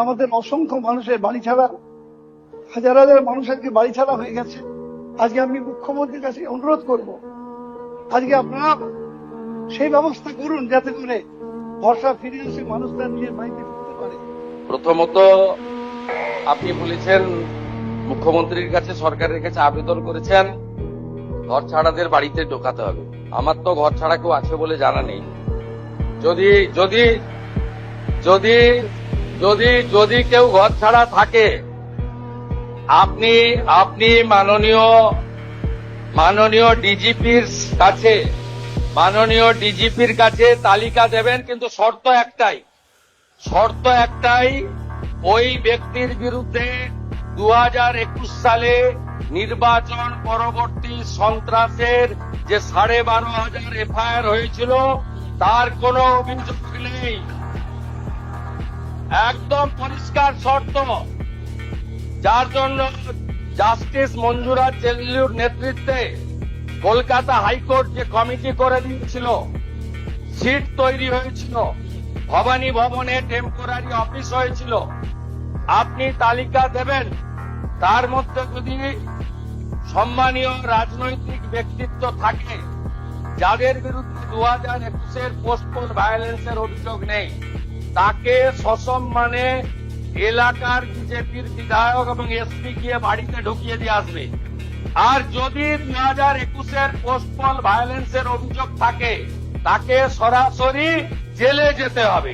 আমাদের অসংখ্য মানুষের বাড়ি ছাড়া, হাজার হাজার মানুষ আজকে বাড়ি ছাড়া হয়ে গেছে। আজকে আমি মুখ্যমন্ত্রীর কাছে অনুরোধ করব, আজকে আপনারা সেই ব্যবস্থা করুন যাতে করে ভরসা ফিরে এসে মানুষরা নিজের বাড়িতে ফিরতে পারে। প্রথমত আপনি বলেছেন মুখ্যমন্ত্রীর কাছে, সরকারের কাছে আবেদন করেছেন ঘর ছাড়াদের বাড়িতে ঢোকাতে হবে। আমার তো ঘর ছাড়া কেউ আছে বলে জানা নেই। যদি যদি যদি যদি যদি কেউ ঘর ছাড়া থাকে, আপনি আপনি মাননীয় ডিজিপির কাছে তালিকা দেবেন, কিন্তু শর্ত একটাই, ওই ব্যক্তির বিরুদ্ধে 2021 সালে নির্বাচন পরবর্তী সন্ত্রাসের যে 12,500 এফআইআর হয়েছিল তার কোনো অভিযোগ নেই। একদম পরিষ্কার শর্ত, যার জন্য জাস্টিস মঞ্জুরা চেল্লুর নেতৃত্বে কলকাতা হাইকোর্ট যে কমিটি করে দিয়েছিল, সিট তৈরি হয়েছিল, ভবানী ভবনে টেম্পোরারি অফিস হয়েছিল, আপনি তালিকা দেবেন। তার মধ্যে যদি সম্মানীয় রাজনৈতিক ব্যক্তিত্ব থাকে যাদের বিরুদ্ধে 2021-এর পোস্টপোন ভায়োলেন্সের অভিযোগ নেই, তাকে সসম্মানে এলাকার বিজেপির বিধায়ক এবং এসপি গিয়ে বাড়িতে ঢুকিয়ে দিয়ে আসবে। আর যদি 2021-এর পোস্টপোন ভায়োলেন্সের অভিযোগ থাকে, তাকে সরাসরি জেলে যেতে হবে।